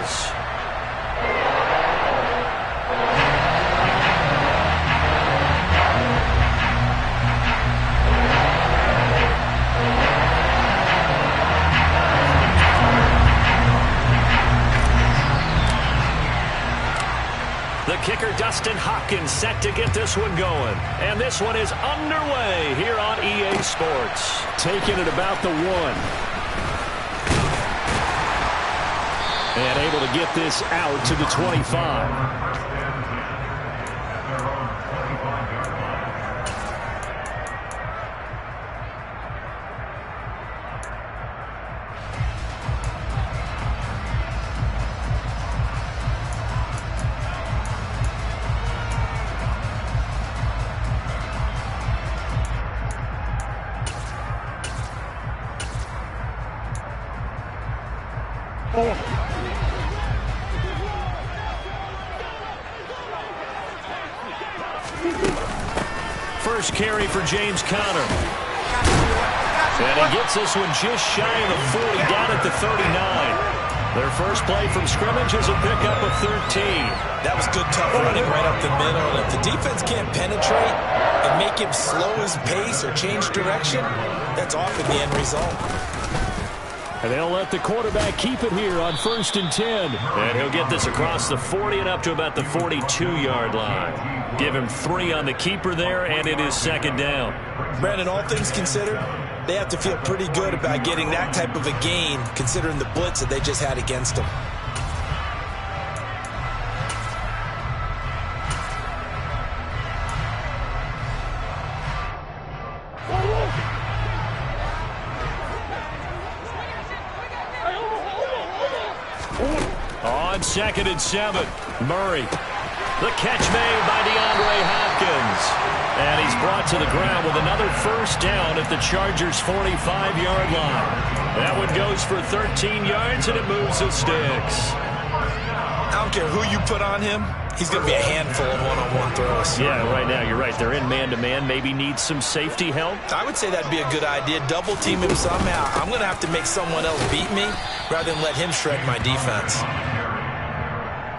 goes. The kicker, Dustin Hopkins, set to get this one going. And this one is underway here on EA Sports. Taking it about the 1. And able to get this out to the 25. First carry for James Conner. And he gets this one just shy of the 40, down at the 39. Their first play from scrimmage is a pickup of 13. That was good, tough running right up the middle. And if the defense can't penetrate and make him slow his pace or change direction, that's often the end result. And they'll let the quarterback keep it here on 1st and 10. And he'll get this across the 40 and up to about the 42-yard line. Give him 3 on the keeper there, and it is 2nd down. Brandon, all things considered, they have to feel pretty good about getting that type of a gain, considering the blitz that they just had against them. On 2nd and 7, Murray. The catch made by DeAndre Hopkins. And he's brought to the ground with another first down at the Chargers' 45-yard line. That one goes for 13 yards, and it moves the sticks. I don't care who you put on him. He's going to be a handful of one-on-one throws. Yeah, right now, you're right. They're in man-to-man. Maybe needs some safety help. I would say that'd be a good idea. Double team him somehow. I'm going to have to make someone else beat me rather than let him shred my defense.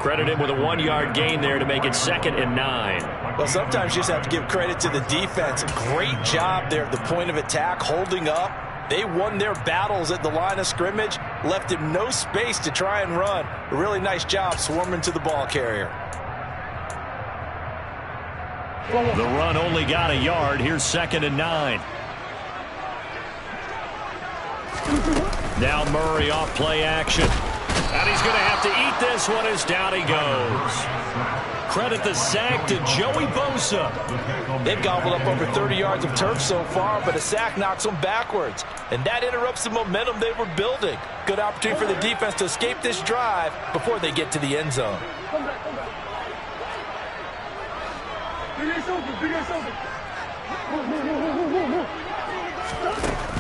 Credit him with a 1-yard gain there to make it 2nd and 9. Well, sometimes you just have to give credit to the defense. Great job there at the point of attack, holding up. They won their battles at the line of scrimmage, left him no space to try and run. A really nice job swarming to the ball carrier. The run only got a yard. Here's 2nd and 9. Now Murray off play action. And he's going to have to eat this one as down he goes. Credit the sack to Joey Bosa. They've gobbled up over 30 yards of turf so far, but a sack knocks them backwards. And that interrupts the momentum they were building. Good opportunity for the defense to escape this drive before they get to the end zone.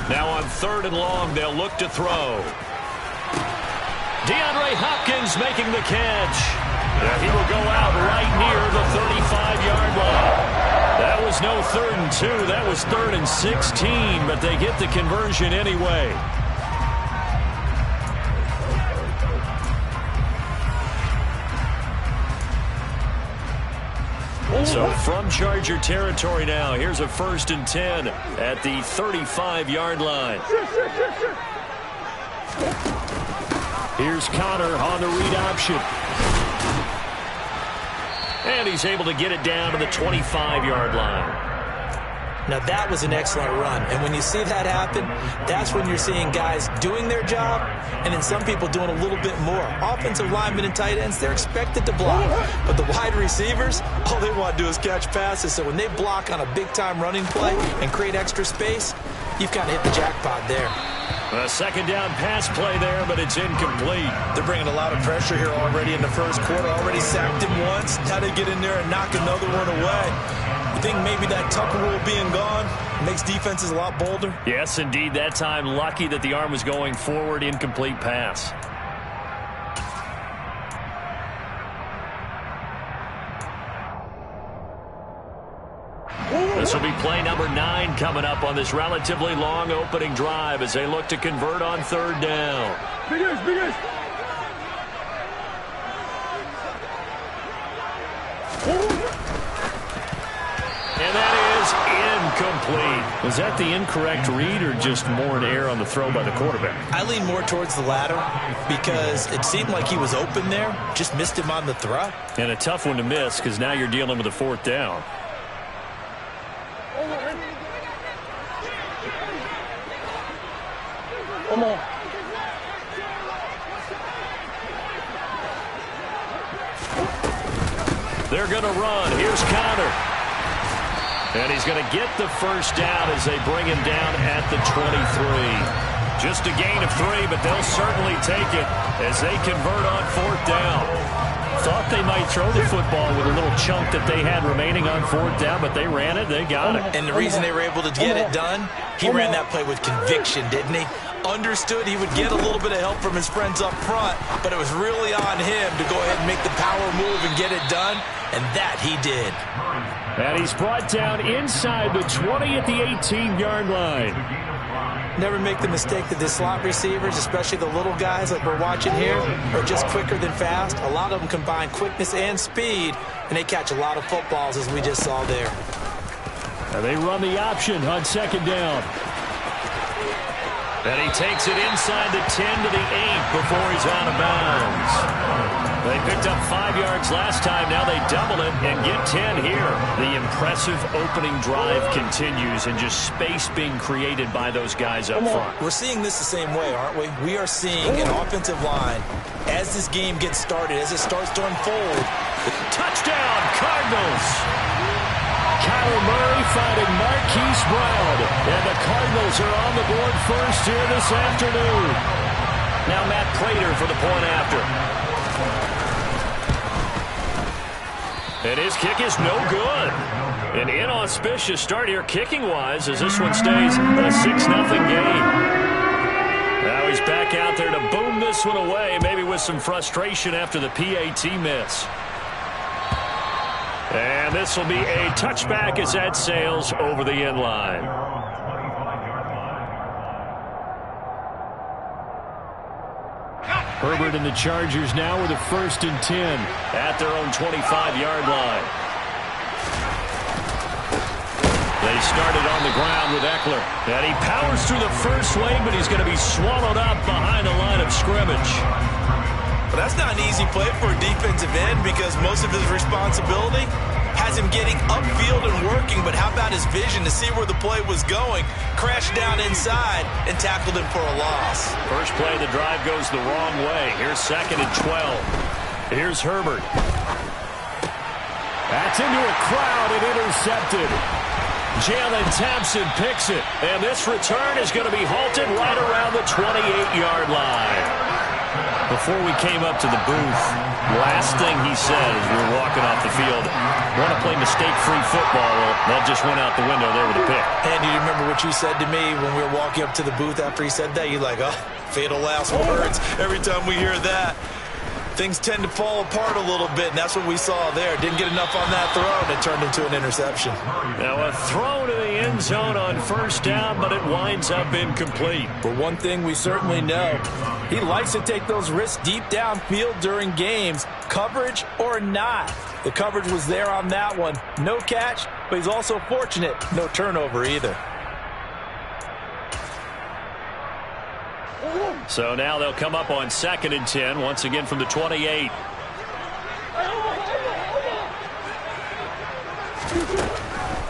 Now on 3rd and long, they'll look to throw. DeAndre Hopkins making the catch. He will go out right near the 35-yard line. That was no 3rd and 2. That was 3rd and 16, but they get the conversion anyway. So from Charger territory now, here's a 1st and 10 at the 35-yard line. Here's Conner on the read option. And he's able to get it down to the 25-yard line. Now, that was an excellent run. And when you see that happen, that's when you're seeing guys doing their job and then some people doing a little bit more. Offensive linemen and tight ends, they're expected to block. But the wide receivers, all they want to do is catch passes. So when they block on a big-time running play and create extra space, you've kind of hit the jackpot there. A 2nd down pass play there, but it's incomplete. They're bringing a lot of pressure here already in the first quarter. Already sacked him once. Now they get in there and knock another one away. You think maybe that Tucker rule being gone makes defenses a lot bolder? Yes, indeed. That time, lucky that the arm was going forward. Incomplete pass. This will be play number 9 coming up on this relatively long opening drive as they look to convert on 3rd down. Was that the incorrect read or just more an error on the throw by the quarterback? I lean more towards the latter because it seemed like he was open there, just missed him on the throw. And a tough one to miss because now you're dealing with a 4th down. Come on. They're going to run. Here's Connor. And he's going to get the first down as they bring him down at the 23. Just a gain of 3, but they'll certainly take it as they convert on 4th down. Thought they might throw the football with a little chunk that they had remaining on 4th down, but they ran it. They got it. And the reason they were able to get it done, he ran that play with conviction, didn't he? Understood he would get a little bit of help from his friends up front, but it was really on him to go ahead and make the power move and get it done, and that he did. And he's brought down inside the 20 at the 18-yard line. Never make the mistake that the slot receivers, especially the little guys like we're watching here, are just quicker than fast. A lot of them combine quickness and speed, and they catch a lot of footballs, as we just saw there. And they run the option on 2nd down. And he takes it inside the 10 to the 8 before he's out of bounds. They picked up 5 yards last time. Now they double it and get 10 here. The impressive opening drive continues and just space being created by those guys up front. We're seeing this the same way, aren't we? We are seeing an offensive line, as this game gets started, as it starts to unfold. Touchdown, Cardinals! Kyler Murray finding Marquise Brown. And the Cardinals are on the board first here this afternoon. Now Matt Prater for the point after. And his kick is no good. An inauspicious start here kicking-wise as this one stays a 6-0 game. Now he's back out there to boom this one away, maybe with some frustration after the PAT miss. And this will be a touchback as that sails over the end line. Herbert and the Chargers now with a 1st and 10 at their own 25-yard line. They started on the ground with Eckler. And he powers through the first lane, but he's going to be swallowed up behind the line of scrimmage. But that's not an easy play for a defensive end because most of his responsibility has him getting upfield and working, but how about his vision to see where the play was going? Crashed down inside and tackled him for a loss. First play of the drive goes the wrong way. Here's 2nd and 12. Here's Herbert. That's into a crowd and intercepted. Jalen Thompson picks it, and this return is going to be halted right around the 28-yard line. Before we came up to the booth, last thing he said as we were walking off the field, want to play mistake-free football. Well, that just went out the window there with a pick. And you remember what you said to me when we were walking up to the booth after he said that? You're like, oh, fatal last words. Every time we hear that, things tend to fall apart a little bit, and that's what we saw there. Didn't get enough on that throw, and it turned into an interception. Now a throw to the end zone on 1st down, but it winds up incomplete. But one thing we certainly know, he likes to take those risks deep downfield during games, coverage or not. The coverage was there on that one. No catch, but he's also fortunate. No turnover either. So now they'll come up on 2nd and 10, once again from the 28.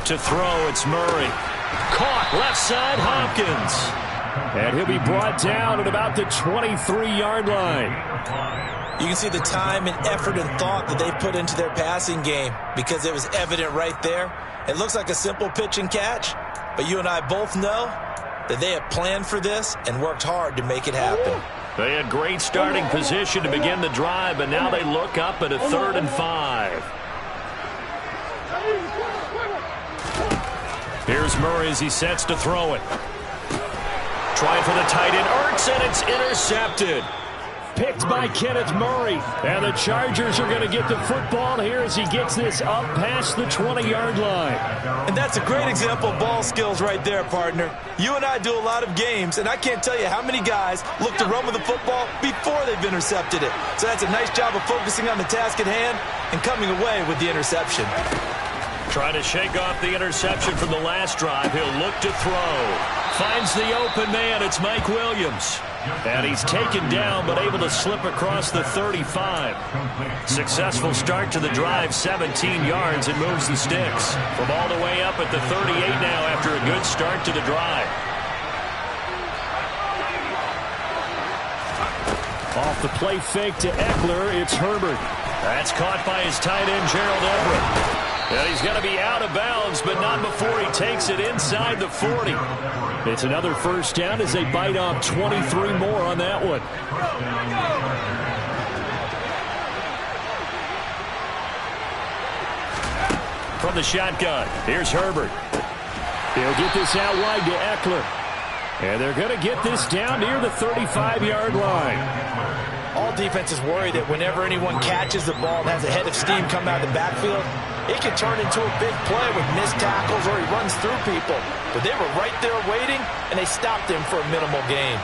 To throw, it's Murray. Caught left side, Hopkins. And he'll be brought down at about the 23-yard line. You can see the time and effort and thought that they put into their passing game because it was evident right there. It looks like a simple pitch and catch, but you and I both know that they have planned for this and worked hard to make it happen. They had great starting position to begin the drive, but now they look up at a 3rd and 5. Here's Murray as he sets to throw it. Trying for the tight end, Ertz, and it's intercepted. Picked by Kenneth Murray. And the Chargers are going to get the football here as he gets this up past the 20-yard line. And that's a great example of ball skills right there, partner. You and I do a lot of games, and I can't tell you how many guys look to run with the football before they've intercepted it. So that's a nice job of focusing on the task at hand and coming away with the interception. Trying to shake off the interception from the last drive. He'll look to throw. Finds the open man. It's Mike Williams. And he's taken down but able to slip across the 35. Successful start to the drive, 17 yards, and moves the sticks. From all the way up at the 38 now after a good start to the drive. Off the play fake to Eckler, it's Herbert. That's caught by his tight end, Gerald Everett. And he's going to be out of bounds, but not before he takes it inside the 40. It's another first down as they bite off 23 more on that one. From the shotgun, here's Herbert. He'll get this out wide to Eckler. And they're going to get this down near the 35-yard line. All defenses worry that whenever anyone catches the ball and has a head of steam come out of the backfield, it can turn into a big play with missed tackles or he runs through people. But they were right there waiting, and they stopped him for a minimal gain.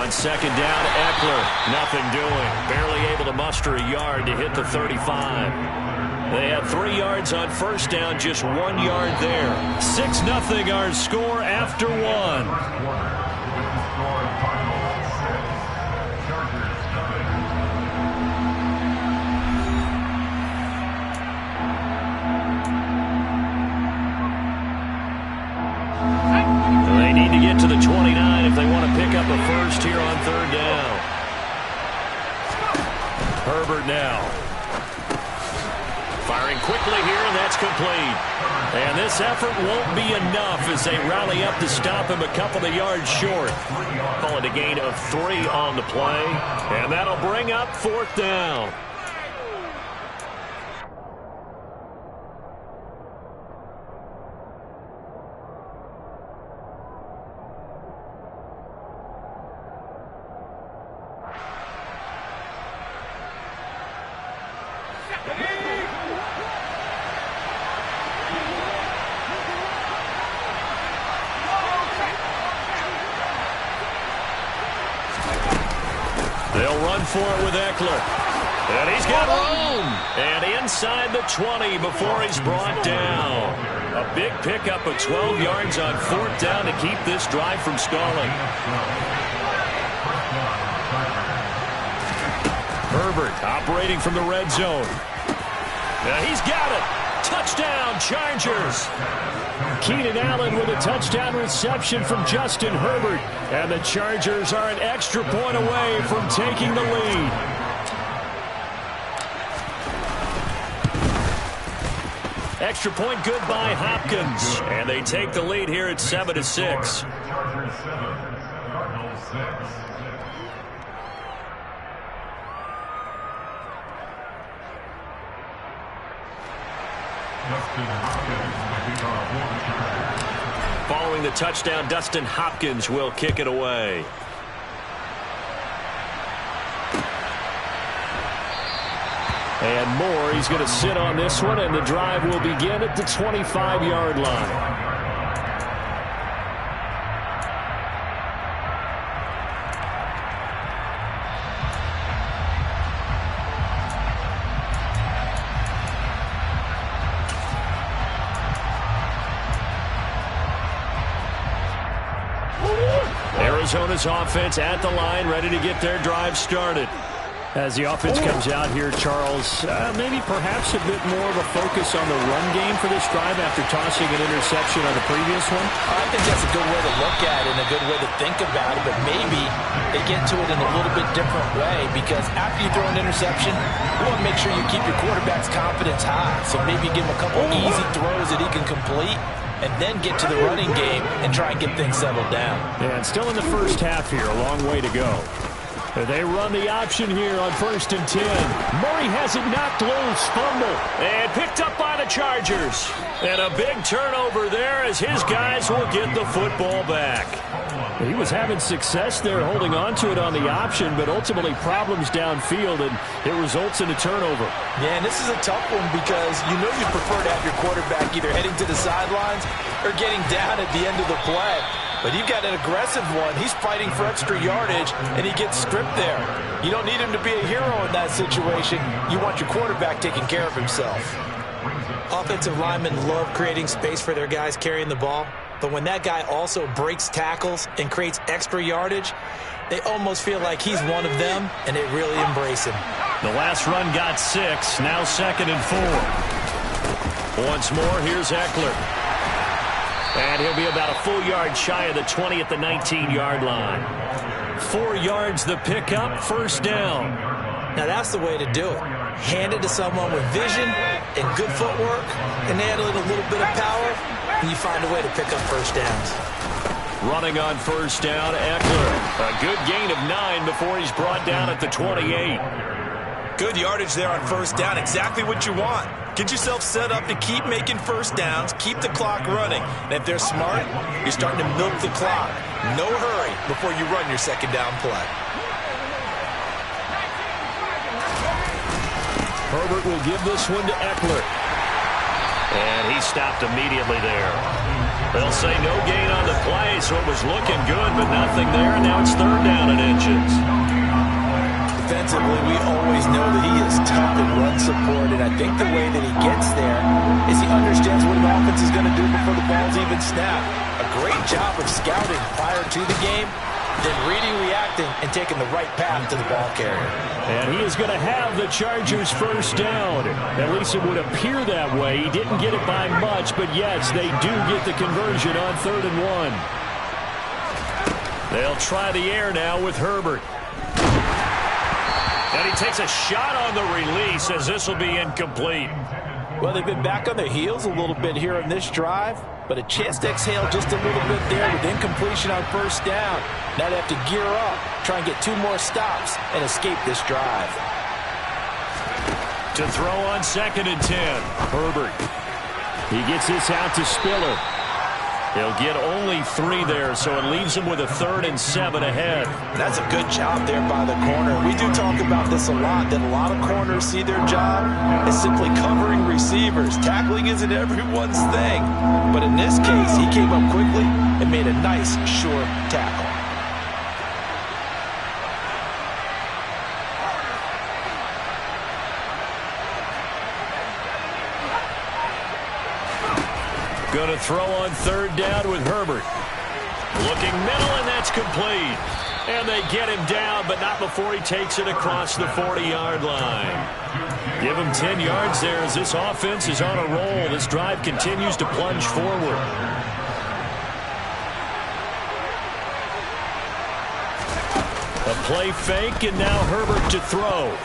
On second down, Eckler, nothing doing. Barely able to muster a yard to hit the 35. They had 3 yards on first down, just 1 yard there. 6-0 our score after 1. They need to get to the 29 if they want to pick up a first here on third down. Herbert now. Firing quickly here, and that's complete. And this effort won't be enough as they rally up to stop him a couple of yards short. Call it a gain of 3 on the play, and that'll bring up fourth down. They'll run for it with Eckler. And he's got room. And inside the 20 before he's brought down. A big pickup of 12 yards on fourth down to keep this drive from stalling. Herbert operating from the red zone. Now he's got it. Touchdown, Chargers. Keenan Allen with a touchdown reception from Justin Herbert. And the Chargers are an extra point away from taking the lead. Extra point good by Hopkins. And they take the lead here at 7-6. Chargers 7, Cardinals 6. Following the touchdown, Dustin Hopkins will kick it away. And Moore, he's going to sit on this one, and the drive will begin at the 25-yard line. Arizona's offense at the line, ready to get their drive started. As the offense comes out here, Charles, maybe perhaps a bit more of a focus on the run game for this drive after tossing an interception on the previous one? I think that's a good way to look at it and a good way to think about it, but maybe they get to it in a little bit different way because after you throw an interception, you want to make sure you keep your quarterback's confidence high. So maybe give him a couple easy throws that he can complete and then get to the running game and try and get things settled down. Yeah, and still in the first half here, a long way to go. They run the option here on 1st and 10. Murray has it knocked loose, fumble, and picked up by the Chargers. And a big turnover there as his guys will get the football back. He was having success there holding on to it on the option, but ultimately problems downfield, and it results in a turnover. Yeah, and this is a tough one because you know you prefer to have your quarterback either heading to the sidelines or getting down at the end of the play. But you've got an aggressive one. He's fighting for extra yardage, and he gets stripped there. You don't need him to be a hero in that situation. You want your quarterback taking care of himself. Offensive linemen love creating space for their guys carrying the ball, but when that guy also breaks tackles and creates extra yardage, they almost feel like he's one of them, and they really embrace him. The last run got 6, now 2nd and 4. Once more, here's Eckler. And he'll be about a full yard shy of the 20 at the 19-yard line. 4 yards the pickup, first down. Now that's the way to do it. Hand it to someone with vision and good footwork, and add a little bit of power, and you find a way to pick up first downs. Running on first down, Eckler. A good gain of 9 before he's brought down at the 28. Good yardage there on first down, exactly what you want. Get yourself set up to keep making first downs, keep the clock running. And if they're smart, you're starting to milk the clock. No hurry before you run your second down play. Herbert will give this one to Eckler. And he stopped immediately there. They'll say no gain on the play, so it was looking good, but nothing there. Now it's 3rd down and inches. Defensively, we always know that he is tough in run support, and I think the way that he gets there is he understands what an offense is going to do before the ball's even snapped. A great job of scouting prior to the game, then reading, reacting, and taking the right path to the ball carrier. And he is going to have the Chargers first down. At least it would appear that way. He didn't get it by much, but yes, they do get the conversion on 3rd and 1. They'll try the air now with Herbert. And he takes a shot on the release as this will be incomplete. Well, they've been back on their heels a little bit here in this drive, but a chance to exhale just a little bit there with incompletion on first down. Now they have to gear up, try and get 2 more stops, and escape this drive. To throw on 2nd and 10, Herbert. He gets this out to Spiller. He'll get only 3 there, so it leaves him with a 3rd and 7 ahead. That's a good job there by the corner. We do talk about this a lot, that a lot of corners see their job as simply covering receivers. Tackling isn't everyone's thing. But in this case, he came up quickly and made a nice, short tackle. Going to throw on 3rd down with Herbert. Looking middle, and that's complete. And they get him down, but not before he takes it across the 40-yard line. Give him 10 yards there as this offense is on a roll. This drive continues to plunge forward. A play fake, and now Herbert to throw.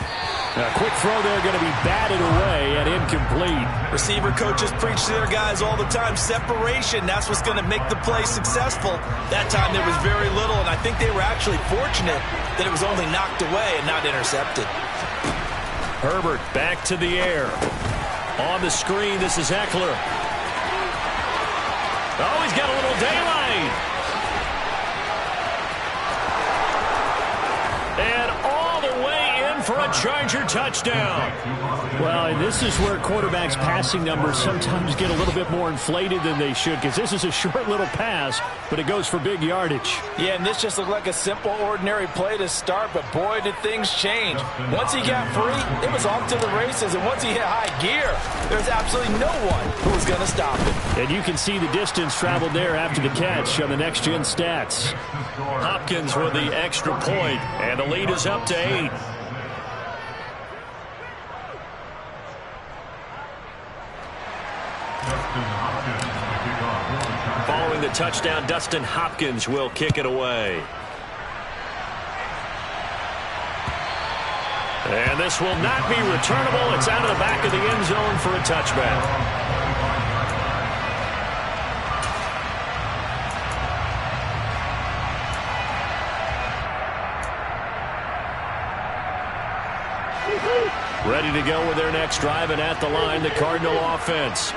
A quick throw there going to be batted away and incomplete. Receiver coaches preach to their guys all the time. Separation, that's what's going to make the play successful. That time there was very little, and I think they were actually fortunate that it was only knocked away and not intercepted. Herbert back to the air. On the screen, this is Eckler. Oh, he's got a little daylight. And all the way in for a Charger touchdown. Well, and this is where quarterbacks' passing numbers sometimes get a little bit more inflated than they should, because this is a short little pass, but it goes for big yardage. Yeah, and this just looked like a simple, ordinary play to start, but boy, did things change. Once he got free, it was off to the races, and once he hit high gear, there's absolutely no one who was going to stop him. And you can see the distance traveled there after the catch on the next-gen stats. Hopkins with the extra point, and the lead is up to 8. Following the touchdown, Dustin Hopkins will kick it away. And this will not be returnable. It's out of the back of the end zone for a touchback. Ready to go with their next drive, and at the line, the Cardinal offense.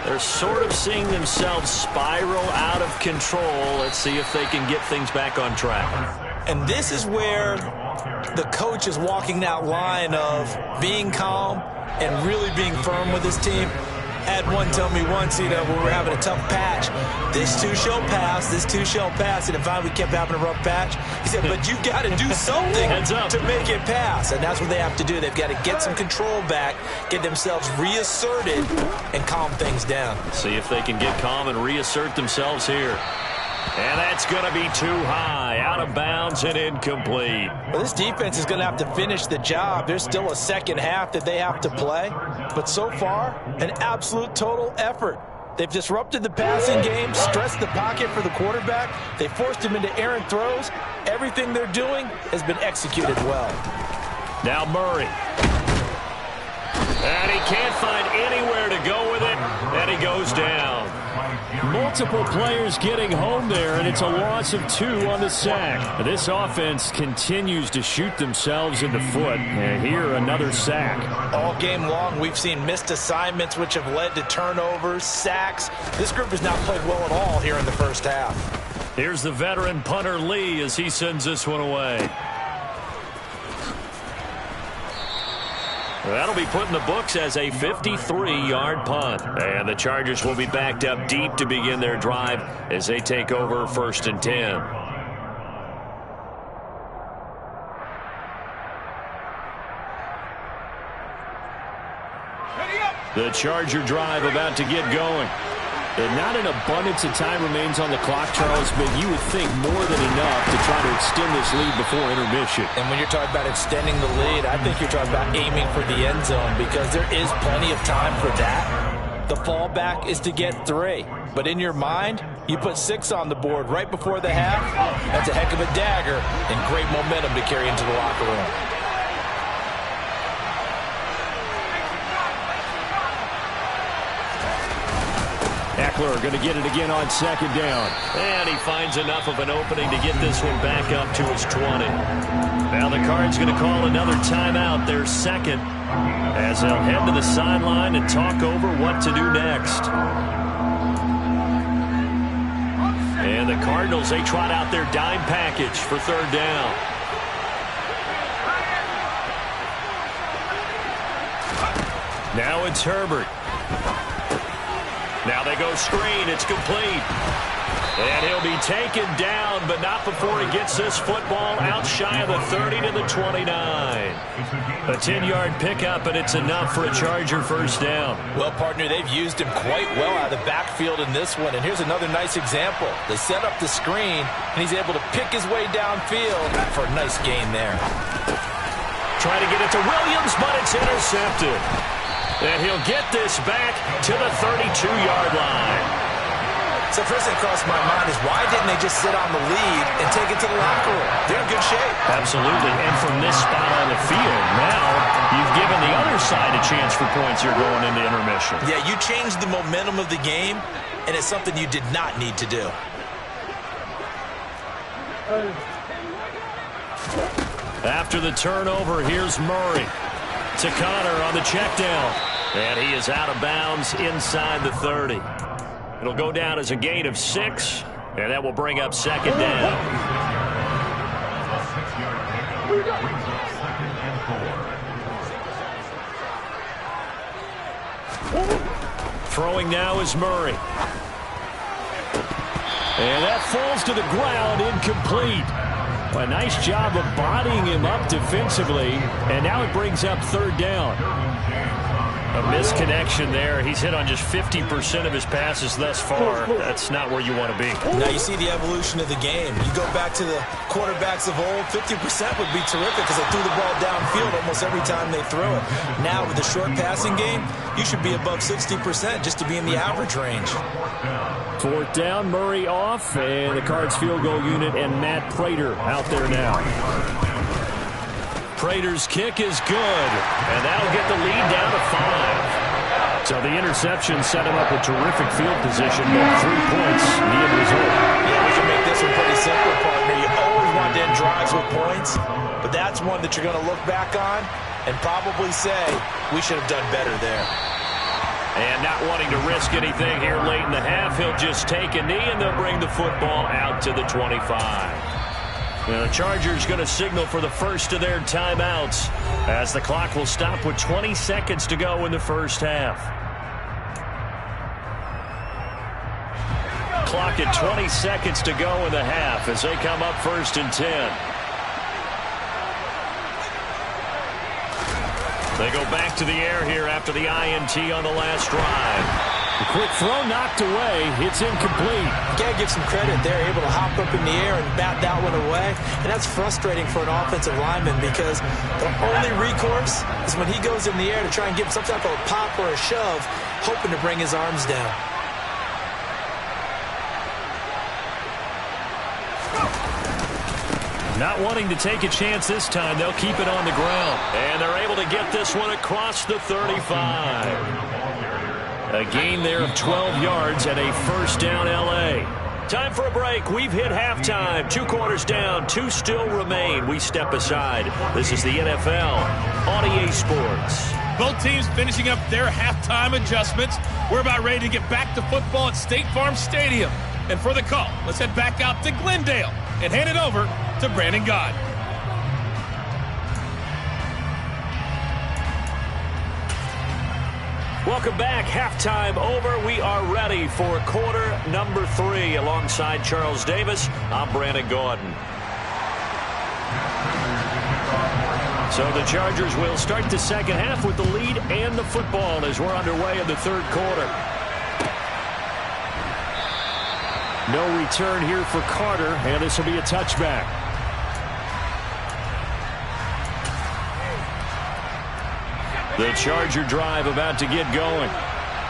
They're sort of seeing themselves spiral out of control. Let's see if they can get things back on track. And this is where the coach is walking that line of being calm and really being firm with his team. Had one tell me once, when we were having a tough patch, this too shall pass, this too shall pass. And finally we kept having a rough patch. He said, but you've got to do something to make it pass. And that's what they have to do. They've got to get some control back, get themselves reasserted, and calm things down. See if they can get calm and reassert themselves here. And that's going to be too high, out of bounds and incomplete. Well, this defense is going to have to finish the job. There's still a second half that they have to play. But so far, an absolute total effort. They've disrupted the passing game, stressed the pocket for the quarterback. They forced him into errant throws. Everything they're doing has been executed well. Now Murray. And he can't find anywhere to go with it, and he goes down. Multiple players getting home there, and it's a loss of 2 on the sack. This offense continues to shoot themselves in the foot. And here, another sack. All game long, we've seen missed assignments, which have led to turnovers, sacks. This group has not played well at all here in the first half. Here's the veteran punter Lee as he sends this one away. That'll be put in the books as a 53-yard punt. And the Chargers will be backed up deep to begin their drive as they take over 1st and 10. The Charger drive about to get going. And not an abundance of time remains on the clock, Charles, but you would think more than enough to try to extend this lead before intermission. And when you're talking about extending the lead, I think you're talking about aiming for the end zone because there is plenty of time for that. The fallback is to get 3. But in your mind, you put 6 on the board right before the half. That's a heck of a dagger and great momentum to carry into the locker room. Eckler going to get it again on 2nd down. And he finds enough of an opening to get this one back up to his 20. Now the Cards going to call another timeout, their 2nd, as they'll head to the sideline and talk over what to do next. And the Cardinals, they trot out their dime package for 3rd down. Now it's Herbert. Now they go screen. It's complete. And he'll be taken down, but not before he gets this football out shy of the 30 to the 29. A 10-yard pickup, and it's enough for a Charger 1st down. Well, partner, they've used him quite well out of the backfield in this one. And here's another nice example. They set up the screen, and he's able to pick his way downfield for a nice gain there. Try to get it to Williams, but it's intercepted. And he'll get this back to the 32-yard line. So first thing crossed my mind is why didn't they just sit on the lead and take it to the locker room? They're in good shape. Absolutely. And from this spot on the field, now you've given the other side a chance for points here going into intermission. Yeah, you changed the momentum of the game, and it's something you did not need to do. After the turnover, here's Murray to Connor on the check down. And he is out of bounds inside the 30. It'll go down as a gain of 6, and that will bring up 2nd down. Throwing now is Murray. And that falls to the ground, incomplete. A nice job of bodying him up defensively, and now it brings up 3rd down. A misconnection there. He's hit on just 50% of his passes thus far. That's not where you want to be. Now you see the evolution of the game. You go back to the quarterbacks of old, 50% would be terrific because they threw the ball downfield almost every time they throw it. Now with the short passing game, you should be above 60% just to be in the average range. 4th down, Murray off, and the Cards field goal unit and Matt Prater out there now. Prater's kick is good, and that'll get the lead down to 5. So the interception set him up with terrific field position, but 3 points, the end result. Yeah, we can make this one pretty simple, partner. You always want to end drives with points, but that's one that you're going to look back on and probably say, we should have done better there. And not wanting to risk anything here late in the half, he'll just take a knee, and they'll bring the football out to the 25. Now the Chargers going to signal for the first of their timeouts as the clock will stop with 20 seconds to go in the first half. clock at 20 seconds to go in the half as they come up 1st and 10. They go back to the air here after the INT on the last drive. The quick throw knocked away. It's incomplete. Gotta give some credit. They're able to hop up in the air and bat that one away. And that's frustrating for an offensive lineman because the only recourse is when he goes in the air to try and give some type of a pop or a shove, hoping to bring his arms down. Not wanting to take a chance this time, they'll keep it on the ground. And they're able to get this one across the 35. A gain there of 12 yards and a 1st down L.A. Time for a break. We've hit halftime. 2 quarters down. 2 still remain. We step aside. This is the NFL on EA Sports. Both teams finishing up their halftime adjustments. We're about ready to get back to football at State Farm Stadium. And for the call, let's head back out to Glendale and hand it over to Brandon God. Welcome back. Halftime over. We are ready for quarter number 3. Alongside Charles Davis, I'm Brandon Gaudin. So the Chargers will start the second half with the lead and the football as we're underway in the 3rd quarter. No return here for Carter, and this will be a touchback. The Charger drive about to get going.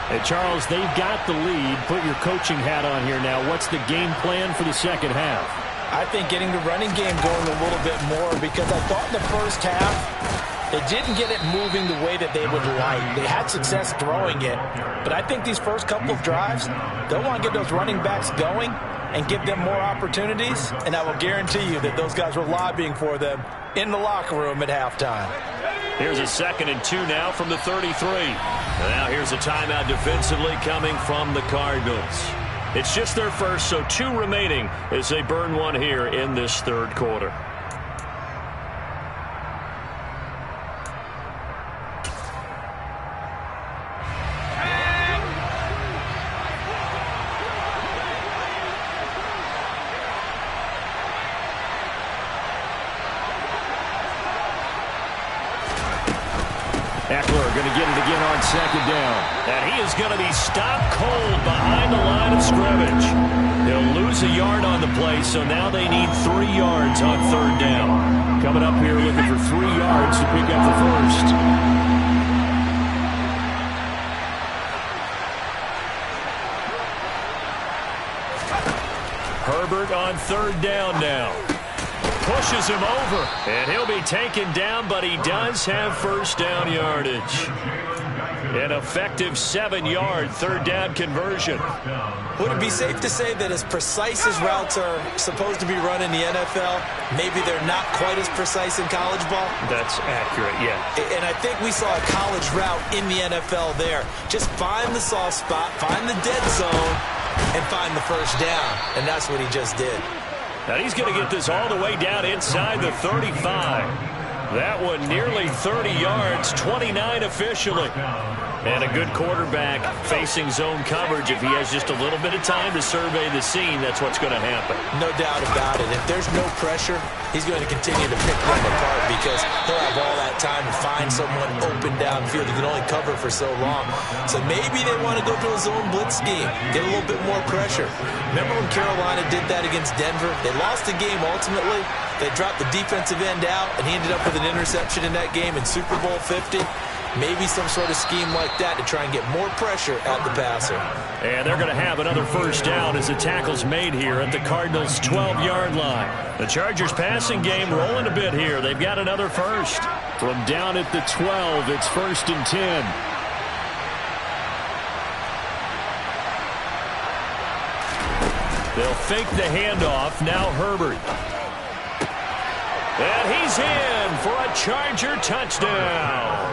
Hey, Charles, they've got the lead. Put your coaching hat on here now. What's the game plan for the second half? I think getting the running game going a little bit more because I thought in the first half they didn't get it moving the way that they would like. They had success throwing it, but I think these first couple of drives, they'll want to get those running backs going and give them more opportunities, and I will guarantee you that those guys were lobbying for them in the locker room at halftime. Here's a 2nd and 2 now from the 33. Now here's a timeout defensively coming from the Cardinals. It's just their first, so 2 remaining as they burn one here in this 3rd quarter. Eckler going to get it again on 2nd down. And he is going to be stopped cold behind the line of scrimmage. He'll lose a yard on the play, so now they need 3 yards on 3rd down. Coming up here looking for 3 yards to pick up the first. Herbert on 3rd down now. Pushes him over, and he'll be taken down, but he does have 1st down yardage. An effective 7-yard 3rd down conversion. Would it be safe to say that as precise as routes are supposed to be run in the NFL, maybe they're not quite as precise in college ball? That's accurate, yeah. And I think we saw a college route in the NFL there. Just find the soft spot, find the dead zone, and find the 1st down. And that's what he just did. Now he's going to get this all the way down inside the 35. That one nearly 30 yards, 29 officially. And a good quarterback facing zone coverage. If he has just a little bit of time to survey the scene, that's what's going to happen. No doubt about it. If there's no pressure, he's going to continue to pick them apart because he'll have all that time to find someone open downfield. He can only cover for so long. So maybe they want to go to a zone blitz scheme, get a little bit more pressure. Remember when Carolina did that against Denver? They lost the game ultimately. They dropped the defensive end out, and he ended up with an interception in that game in Super Bowl 50. Maybe some sort of scheme like that to try and get more pressure at the passer. And they're going to have another 1st down as the tackle's made here at the Cardinals' 12-yard line. The Chargers passing game rolling a bit here. They've got another 1st. From down at the 12, it's 1st and 10. They'll fake the handoff. Now Herbert. And he's in for a Charger touchdown.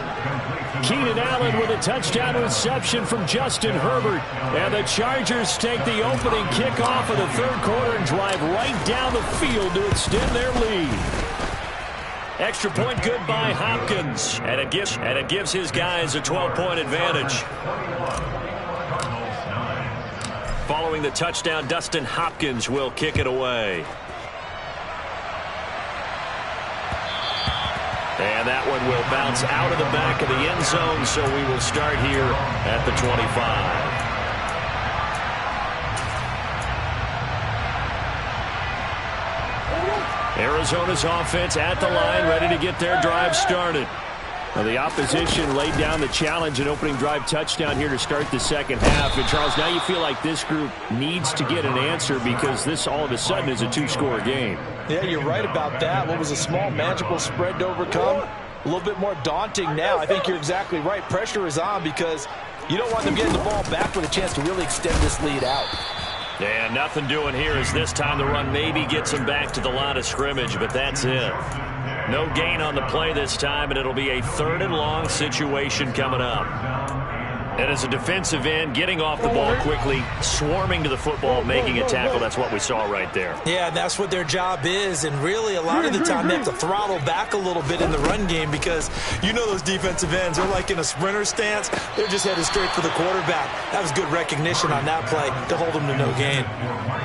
Keenan Allen with a touchdown reception from Justin Herbert. And the Chargers take the opening kickoff of the 3rd quarter and drive right down the field to extend their lead. Extra point good by Hopkins. And it gives his guys a 12-point advantage. Following the touchdown, Dustin Hopkins will kick it away. And that one will bounce out of the back of the end zone, so we will start here at the 25. Arizona's offense at the line, ready to get their drive started. Well, the opposition laid down the challenge, an opening drive touchdown here to start the second half. And, Charles, now you feel like this group needs to get an answer because this all of a sudden is a two-score game. Yeah, you're right about that. What was a small, magical spread to overcome? A little bit more daunting now. I think you're exactly right. Pressure is on because you don't want them getting the ball back with a chance to really extend this lead out. And nothing doing here as this time the run maybe gets them back to the line of scrimmage, but that's it. No gain on the play this time, and it'll be a 3rd and long situation coming up. And as a defensive end, getting off the ball quickly, swarming to the football, making a tackle, that's what we saw right there. Yeah, that's what their job is, and really a lot of the time they have to throttle back a little bit in the run game because you know those defensive ends, they're like in a sprinter stance. They're just headed straight for the quarterback. That was good recognition on that play to hold them to no gain.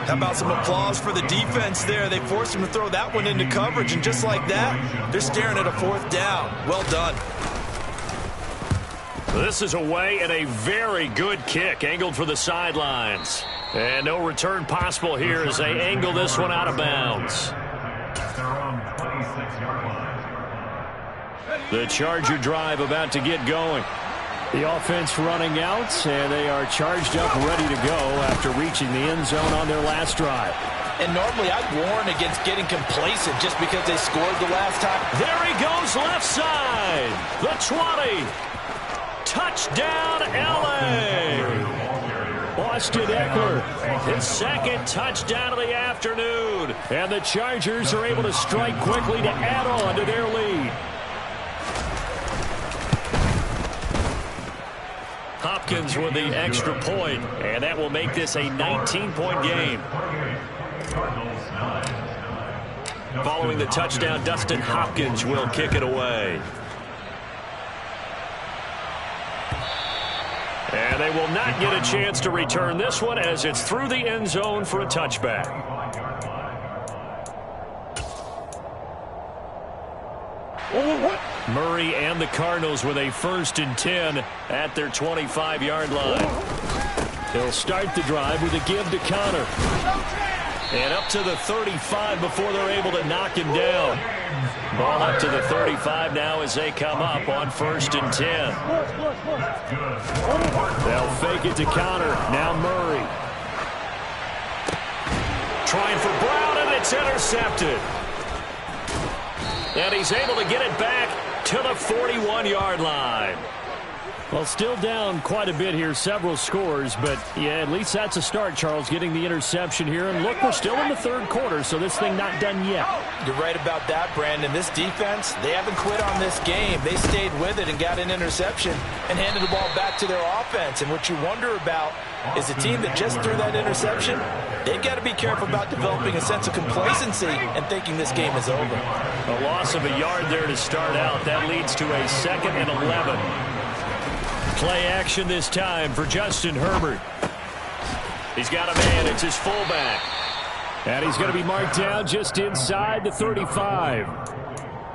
How about some applause for the defense there? They forced him to throw that one into coverage, and just like that, they're staring at a 4th down. Well done. This is away and a very good kick, angled for the sidelines. And no return possible here as they angle this one out of bounds. The Charger drive about to get going. The offense running out, and they are charged up, ready to go after reaching the end zone on their last drive. And normally I'd warn against getting complacent just because they scored the last time. There he goes, left side. The 20. Touchdown, L.A. Austin Eckler, his 2nd touchdown of the afternoon. And the Chargers are able to strike quickly to add on to their lead. Hopkins with the extra point, and that will make this a 19-point game. Following the touchdown, Dustin Hopkins will kick it away. And they will not get a chance to return this one as it's through the end zone for a touchback. Murray and the Cardinals with a 1st and 10 at their 25-yard line. They'll start the drive with a give to Connor. And up to the 35 before they're able to knock him down. Ball up to the 35 now as they come up on 1st and 10. They'll fake it to Connor. Now Murray. Trying for Brown, and it's intercepted. And he's able to get it back to the 41-yard line. Well, still down quite a bit here, several scores, but yeah, at least that's a start, Charles, getting the interception here. And look, we're still in the 3rd quarter, so this thing not done yet. You're right about that, Brandon. This defense, they haven't quit on this game. They stayed with it and got an interception and handed the ball back to their offense. And what you wonder about is a team that just threw that interception, they've got to be careful about developing a sense of complacency and thinking this game is over. A loss of a yard there to start out. That leads to a 2nd and 11. Play action this time for Justin Herbert. He's got a man. It's his fullback. And he's going to be marked down just inside the 35.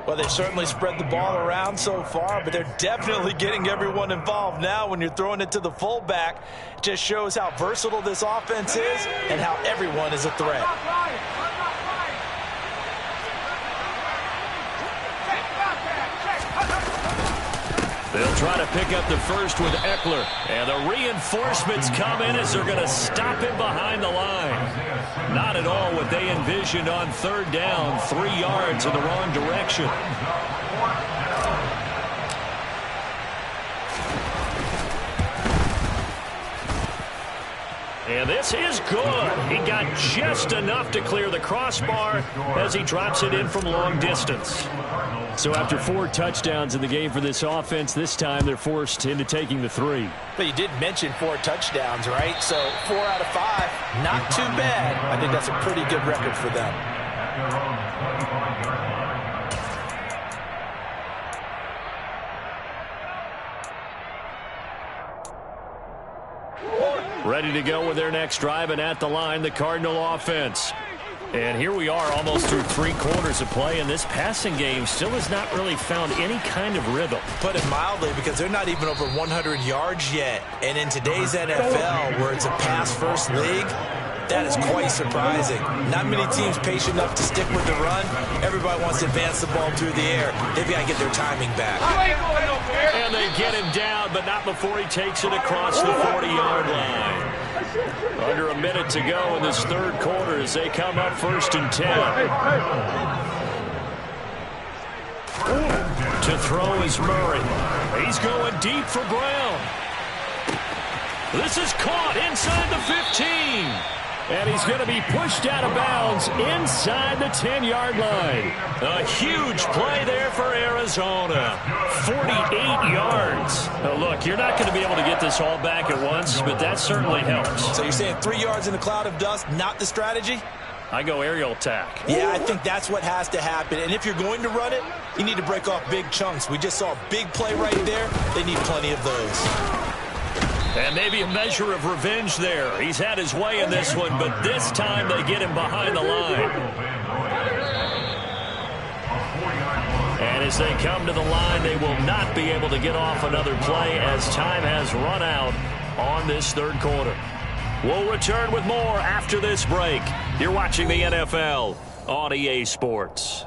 Well, they've certainly spread the ball around so far, but they're definitely getting everyone involved now when you're throwing it to the fullback. It just shows how versatile this offense is and how everyone is a threat. They'll try to pick up the first with Eckler. And the reinforcements come in as they're going to stop him behind the line. Not at all what they envisioned on 3rd down. 3 yards in the wrong direction. And this is good. He got just enough to clear the crossbar as he drops it in from long distance. So after 4 touchdowns in the game for this offense, this time they're forced into taking the 3. But you did mention 4 touchdowns, right? So 4 out of 5, not too bad. I think that's a pretty good record for them. Ready to go with their next drive, and at the line, the Cardinal offense. And here we are almost through 3 quarters of play, and this passing game still has not really found any kind of rhythm. Put it mildly, because they're not even over 100 yards yet. And in today's NFL, where it's a pass-first league, that is quite surprising. Not many teams patient enough to stick with the run. Everybody wants to advance the ball through the air. They've got to get their timing back. And they get him down, but not before he takes it across the 40-yard line. Under a minute to go in this third quarter as they come up 1st and 10. To throw is Murray. He's going deep for Brown. This is caught inside the 15. And he's going to be pushed out of bounds inside the 10-yard line. A huge play there for Arizona. 48 yards. Now look, you're not going to be able to get this all back at once, but that certainly helps. So you're saying 3 yards in a cloud of dust, not the strategy? I go aerial attack. Yeah, I think that's what has to happen. And if you're going to run it, you need to break off big chunks. We just saw a big play right there. They need plenty of those. And maybe a measure of revenge there. He's had his way in this one, but this time they get him behind the line. And as they come to the line, they will not be able to get off another play as time has run out on this third quarter. We'll return with more after this break. You're watching the NFL on EA Sports.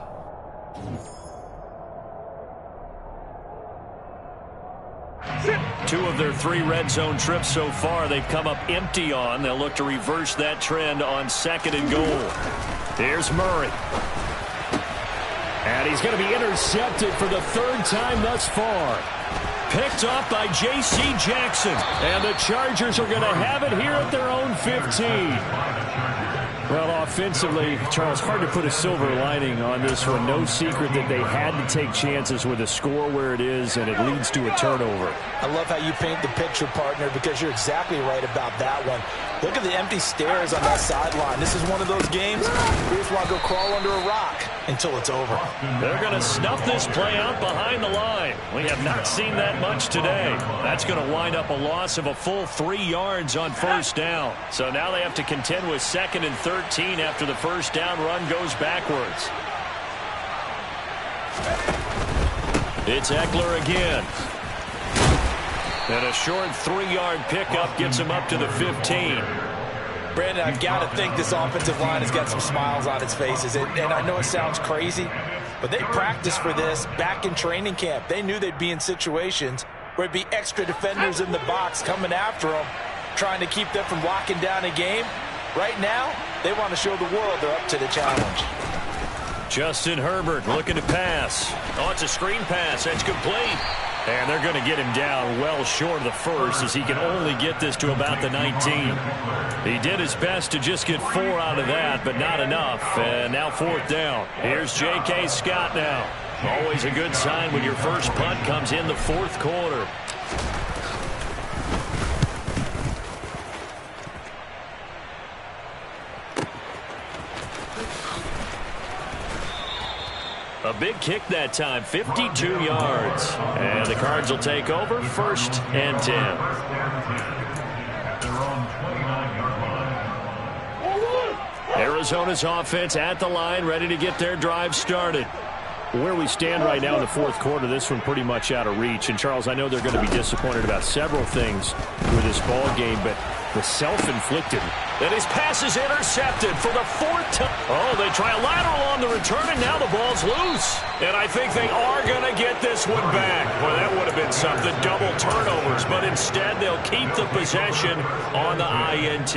Two of their 3 red zone trips so far they've come up empty on. They'll look to reverse that trend on 2nd and goal. Here's Murray. And he's going to be intercepted for the 3rd time thus far. Picked up by J.C. Jackson. And the Chargers are going to have it here at their own 15. Well, offensively, Charles, hard to put a silver lining on this one. No secret that they had to take chances with a score where it is, and it leads to a turnover. I love how you paint the picture, partner, because you're exactly right about that one. Look at the empty stairs on that sideline. This is one of those games where you just want to go crawl under a rock until it's over. They're going to snuff this play out behind the line. We have not seen that much today. That's going to wind up a loss of a full 3 yards on 1st down. So now they have to contend with 2nd and 13 after the 1st down run goes backwards. It's Eckler again. And a short 3-yard pickup gets him up to the 15. Brandon, I've got to think this offensive line has got some smiles on its faces. And I know it sounds crazy, but they practiced for this back in training camp. They knew they'd be in situations where it'd be extra defenders in the box coming after them, trying to keep them from locking down a game. Right now, they want to show the world they're up to the challenge. Justin Herbert looking to pass. Oh, it's a screen pass. That's complete. And they're going to get him down well short of the 1st as he can only get this to about the 19. He did his best to just get 4 out of that, but not enough. And now 4th down. Here's J.K. Scott now. Always a good sign when your first punt comes in the 4th quarter. A big kick that time, 52 yards. And the Cards will take over 1st and 10. Arizona's offense at the line, ready to get their drive started. Where we stand right now in the 4th quarter, this one pretty much out of reach. And, Charles, I know they're going to be disappointed about several things with this ball game, but the self-inflicted. And his pass is intercepted for the 4th time. Oh, they try a lateral on the return, and now the ball's loose. And I think they are going to get this one back. Well, that would have been something, double turnovers. But instead, they'll keep the possession on the INT.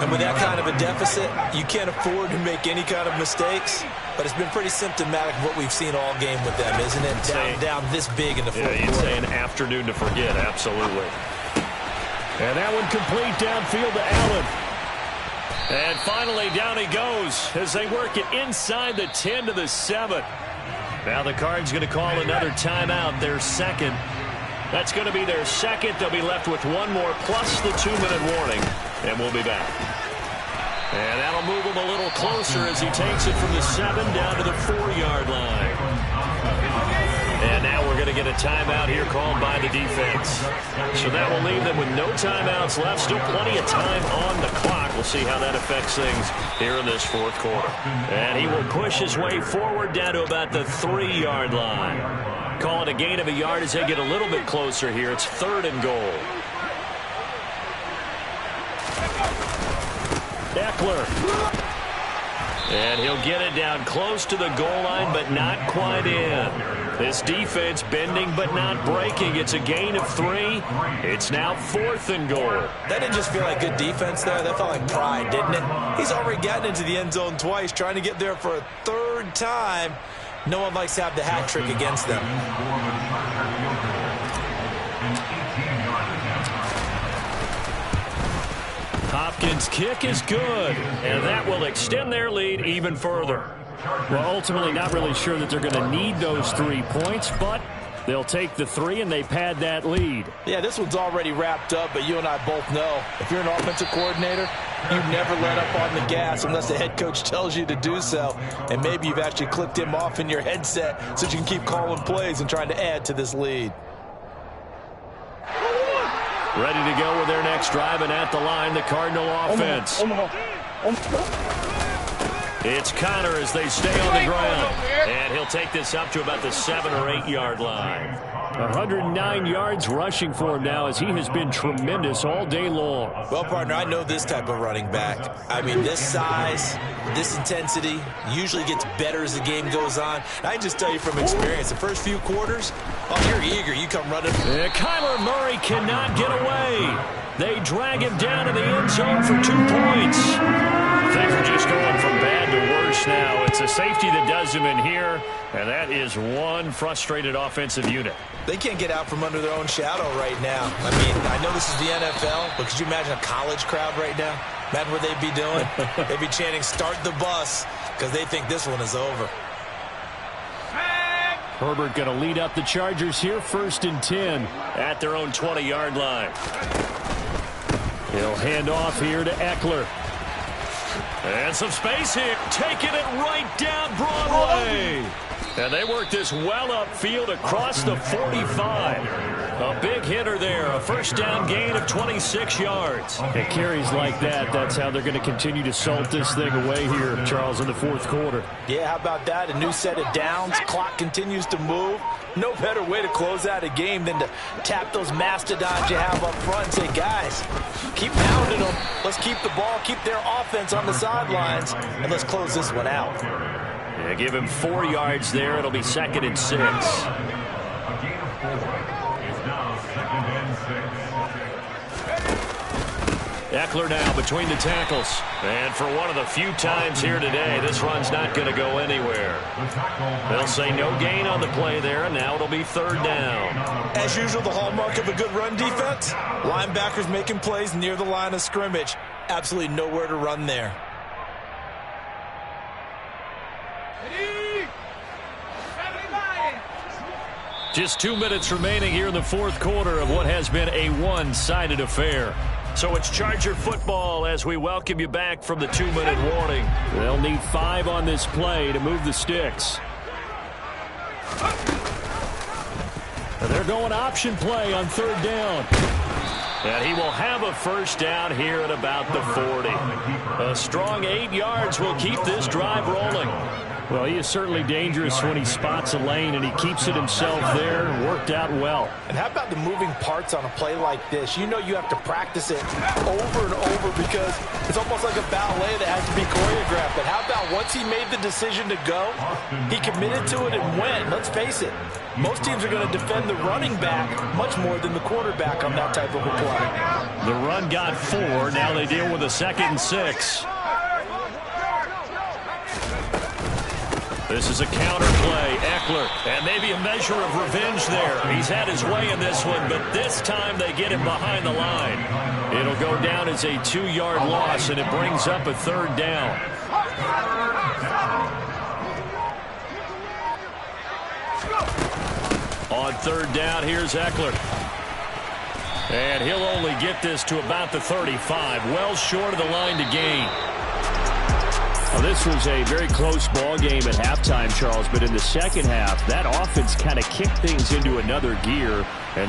And with that kind of a deficit, you can't afford to make any kind of mistakes. But it's been pretty symptomatic of what we've seen all game with them, isn't it? Down this big in the 4th quarter. Yeah, you'd say an afternoon to forget, absolutely. And that one complete downfield to Allen. And finally, down he goes as they work it inside the 10 to the 7. Now the Cards going to call another timeout, their 2nd. That's going to be their 2nd. They'll be left with 1 more plus the 2-minute warning. And we'll be back. And that'll move him a little closer as he takes it from the 7 down to the 4-yard line. And now we're going to get a timeout here called by the defense. So that will leave them with no timeouts left. Still plenty of time on the clock. We'll see how that affects things here in this fourth quarter. And he will push his way forward down to about the 3-yard line. Call it a gain of a yard as they get a little bit closer here. It's 3rd and goal. Eckler. And he'll get it down close to the goal line, but not quite in. This defense bending but not breaking. It's a gain of 3. It's now 4th and goal. That didn't just feel like good defense there. That felt like pride, didn't it? He's already gotten into the end zone twice, trying to get there for a 3rd time. No one likes to have the hat trick against them. Hopkins' kick is good, and that will extend their lead even further. Well, ultimately not really sure that they're going to need those 3 points, but they'll take the 3 and they pad that lead. Yeah, this one's already wrapped up, but you and I both know if you're an offensive coordinator, you never let up on the gas unless the head coach tells you to do so. And maybe you've actually clicked him off in your headset so you can keep calling plays and trying to add to this lead. Ready to go with their next drive, and at the line, the Cardinal offense. It's Connor as they stay on the ground. And he'll take this up to about the 7 or 8 yard line. 109 yards rushing for him now as he has been tremendous all day long. Well, partner, I know this type of running back. I mean, this size, this intensity usually gets better as the game goes on. I can just tell you from experience, the first few quarters, oh, you're eager. You come running. Kyler Murray cannot get away. They drag him down in the end zone for 2 points. Things are just going from bad to worse now. It's a safety that does him in here, and that is one frustrated offensive unit. They can't get out from under their own shadow right now. I mean, I know this is the NFL, but could you imagine a college crowd right now? Imagine what they'd be doing. They'd be chanting, "Start the bus," because they think this one is over. Herbert going to lead up the Chargers here, 1st and 10. At their own 20-yard line. He'll hand off here to Eckler. And some space here. Taking it right down Broadway. And they work this well upfield across the 45. A big hitter there. A first down gain of 26 yards. It carries like that. That's how they're going to continue to salt this thing away here, Charles, in the fourth quarter. Yeah, how about that? A new set of downs. Clock continues to move. No better way to close out a game than to tap those mastodons you have up front and say, guys, keep pounding them. Let's keep the ball, keep their offense on the sidelines, and let's close this one out. Yeah, give him 4 yards there. It'll be 2nd and 6. Eckler now between the tackles. And for one of the few times here today, this run's not going to go anywhere. They'll say no gain on the play there, and now it'll be 3rd down. As usual, the hallmark of a good run defense, linebackers making plays near the line of scrimmage. Absolutely nowhere to run there. Just 2 minutes remaining here in the fourth quarter of what has been a one-sided affair. So it's Charger football as we welcome you back from the 2-minute warning. They'll need 5 on this play to move the sticks. And they're going option play on 3rd down. And he will have a first down here at about the 40. A strong 8 yards will keep this drive rolling. Well, he is certainly dangerous when he spots a lane, and he keeps it himself there. Worked out well. And how about the moving parts on a play like this? You know you have to practice it over and over because it's almost like a ballet that has to be choreographed. But how about once he made the decision to go, he committed to it and went. Let's face it, most teams are going to defend the running back much more than the quarterback on that type of a play. The run got 4. Now they deal with a 2nd and 6. This is a counter play. Eckler, and maybe a measure of revenge there. He's had his way in this one, but this time they get him behind the line. It'll go down as a 2-yard loss, and it brings up a 3rd down. On 3rd down, here's Eckler. And he'll only get this to about the 35, well short of the line to gain. Well, this was a very close ball game at halftime, Charles, but in the second half, that offense kind of kicked things into another gear. And